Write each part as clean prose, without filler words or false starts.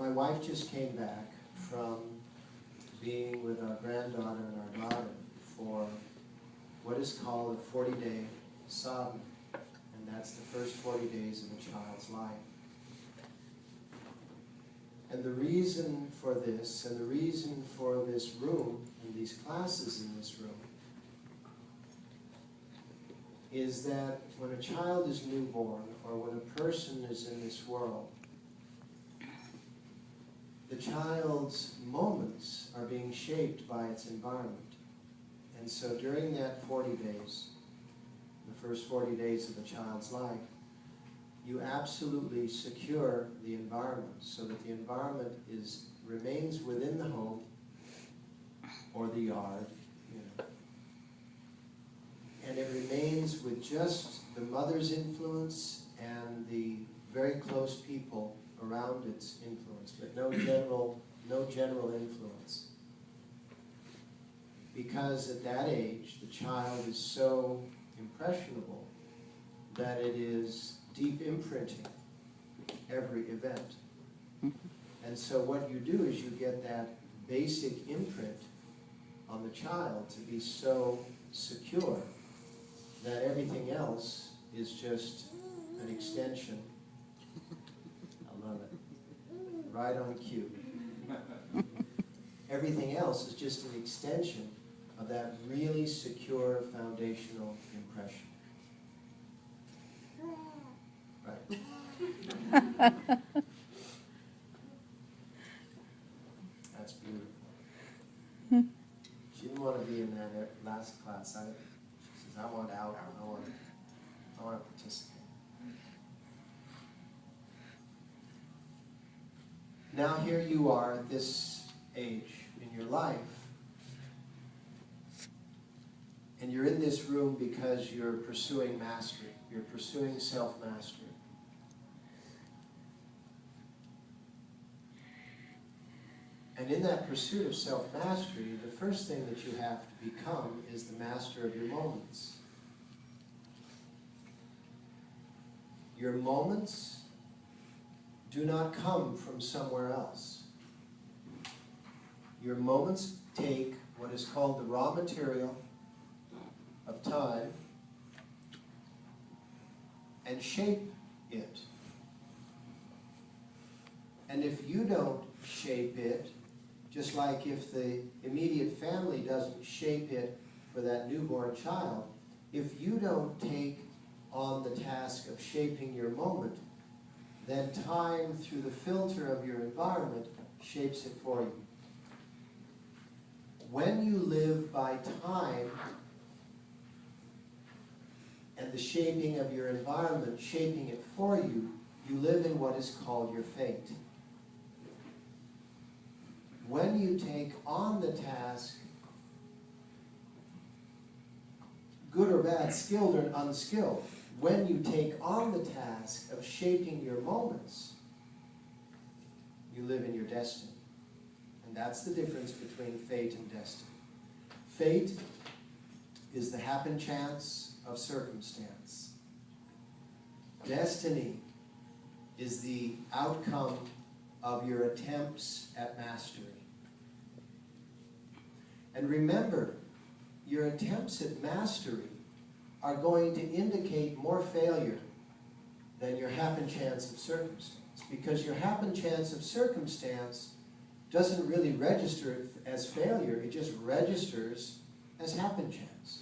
My wife just came back from being with our granddaughter and our daughter for what is called a 40-day sadhana, and that's the first 40 days of a child's life. And the reason for this, and the reason for this room, and these classes in this room, is that when a child is newborn, or when a person is in this world, the child's moments are being shaped by its environment. And so during that 40 days, the first 40 days of a child's life, you absolutely secure the environment so that the environment remains within the home or the yard, and it remains with just the mother's influence and the very close people around its influence, but no general influence. Because at that age, the child is so impressionable that it is deep imprinting every event. And so what you do is you get that basic imprint on the child to be so secure that everything else is just an extension. I love it. Right on cue. Everything else is just an extension of that really secure foundational impression. Right. That's beautiful. She didn't want to be in that last class. She says, I want out. I want to participate. Now here you are at this age in your life, and you're in this room because you're pursuing mastery. You're pursuing self-mastery. And in that pursuit of self-mastery, the first thing that you have to become is the master of your moments. Your moments do not come from somewhere else. Your moments take what is called the raw material of time and shape it. And if you don't shape it, just like if the immediate family doesn't shape it for that newborn child, if you don't take on the task of shaping your moment, then time, through the filter of your environment, shapes it for you. When you live by time and the shaping of your environment, shaping it for you, you live in what is called your fate. When you take on the task, good or bad, skilled or unskilled, when you take on the task of shaping your moments, you live in your destiny. And that's the difference between fate and destiny. Fate is the happen chance of circumstance. Destiny is the outcome of your attempts at mastery. And remember, your attempts at mastery are going to indicate more failure than your happen chance of circumstance, because your happen chance of circumstance doesn't really register as failure, it just registers as happen chance.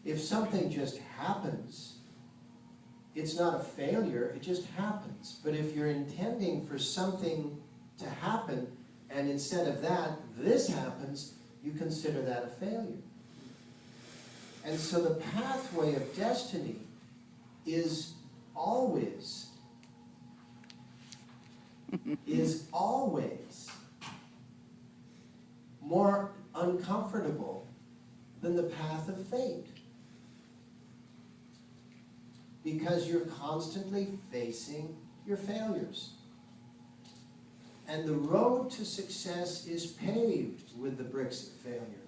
If something just happens, it's not a failure, it just happens. But if you're intending for something to happen, and instead of that, this happens, you consider that a failure. And so the pathway of destiny is always more uncomfortable than the path of fate. Because you're constantly facing your failures. And the road to success is paved with the bricks of failure.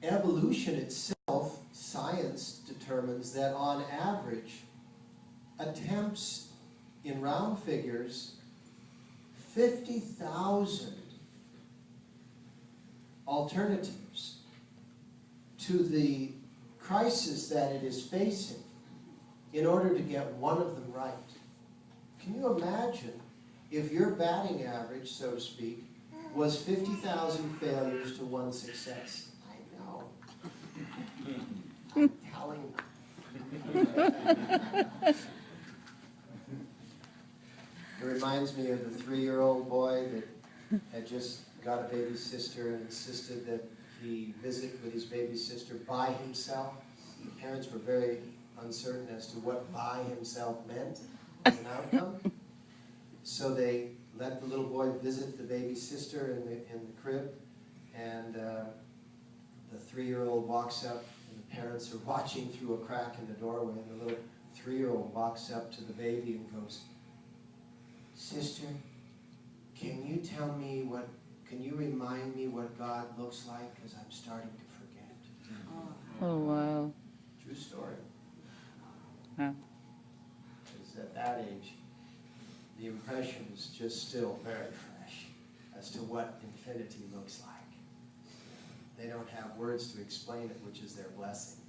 Evolution itself, science determines that on average, attempts in round figures 50,000 alternatives to the crisis that it is facing in order to get one of them right. Can you imagine if your batting average, so to speak, was 50,000 failures to one success? I know. I'm telling you. It reminds me of the 3-year-old boy that had just got a baby sister and insisted that he visit with his baby sister by himself. The parents were very uncertain as to what by himself meant as an outcome. So they let the little boy visit the baby sister in the crib, and the 3-year-old walks up, and the parents are watching through a crack in the doorway, and the little 3-year-old walks up to the baby and goes, "Sister, can you remind me what God looks like? Because I'm starting to forget." Oh, wow. True story. Huh. Because at that age, the impression is just still very fresh as to what infinity looks like. They don't have words to explain it, which is their blessing.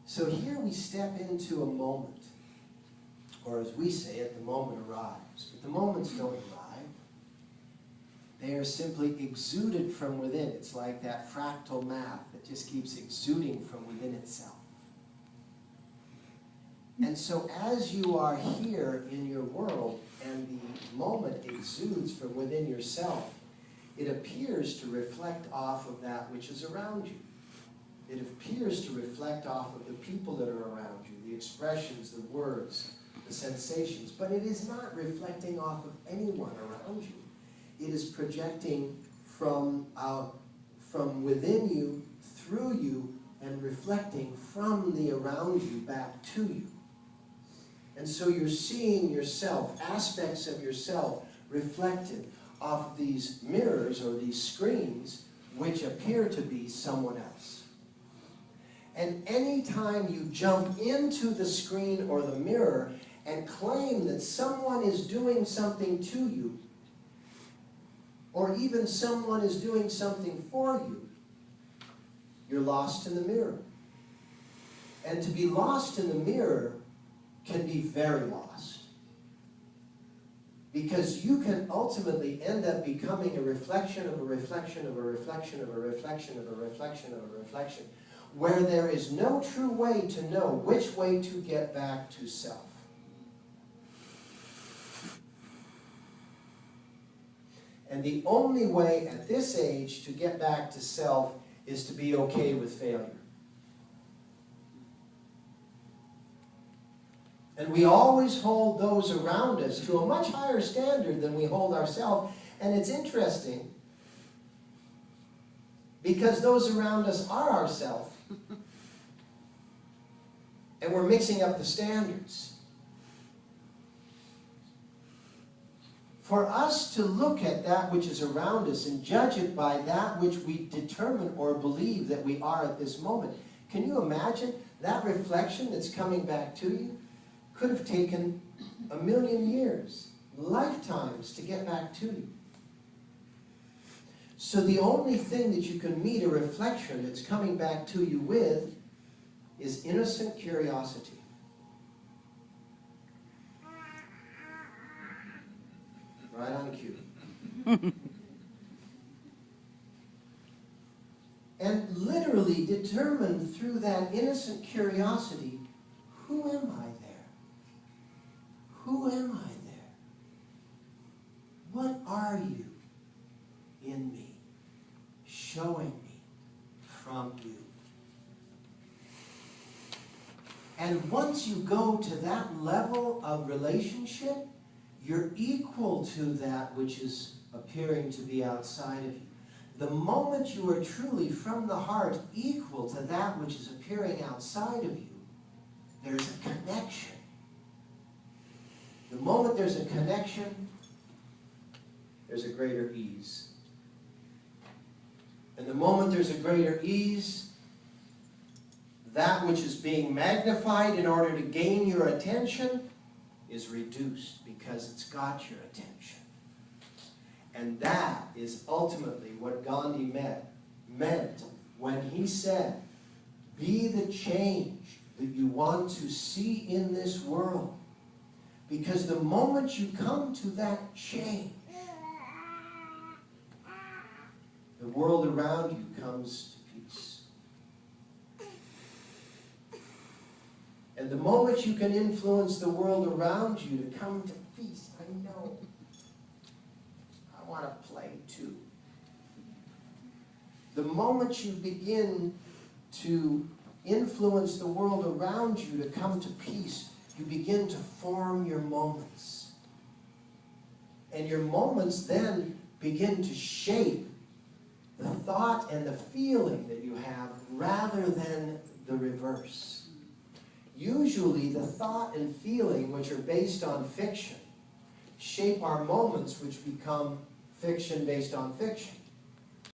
So here we step into a moment, or as we say it, the moment arrives. But the moments don't arrive. They are simply exuded from within. It's like that fractal math that just keeps exuding from within itself. And so as you are here in your world and the moment exudes from within yourself, it appears to reflect off of that which is around you. It appears to reflect off of the people that are around you, the expressions, the words, the sensations, but it is not reflecting off of anyone around you. It is projecting from within you, through you, and reflecting from the around you back to you. And so you're seeing yourself, aspects of yourself, reflected off of these mirrors or these screens, which appear to be someone else. And any time you jump into the screen or the mirror and claim that someone is doing something to you, or even someone is doing something for you, you're lost in the mirror. And to be lost in the mirror can be very lost. Because you can ultimately end up becoming a reflection of a reflection of a reflection of a reflection of a reflection of a reflection, where there is no true way to know which way to get back to self. And the only way at this age to get back to self is to be okay with failure. And we always hold those around us to a much higher standard than we hold ourselves. And it's interesting, because those around us are ourselves. And we're mixing up the standards. For us to look at that which is around us and judge it by that which we determine or believe that we are at this moment, can you imagine that reflection that's coming back to you? Could have taken 1,000,000 years, lifetimes to get back to you. So the only thing that you can meet a reflection that's coming back to you with is innocent curiosity. Right on cue. And literally determine through that innocent curiosity, who am I there? Who am I there? What are you in me, showing me from you? And once you go to that level of relationship, you're equal to that which is appearing to be outside of you. The moment you are truly from the heart equal to that which is appearing outside of you, there's a connection. The moment there's a connection, there's a greater ease. And the moment there's a greater ease, that which is being magnified in order to gain your attention is reduced because it's got your attention. And that is ultimately what Gandhi meant when he said, be the change that you want to see in this world. Because the moment you come to that change, the world around you comes to peace. And the moment you can influence the world around you to come to peace, I know, I want to play too. The moment you begin to influence the world around you to come to peace, you begin to form your moments. And your moments then begin to shape the thought and the feeling that you have rather than the reverse. Usually the thought and feeling which are based on fiction shape our moments which become fiction based on fiction.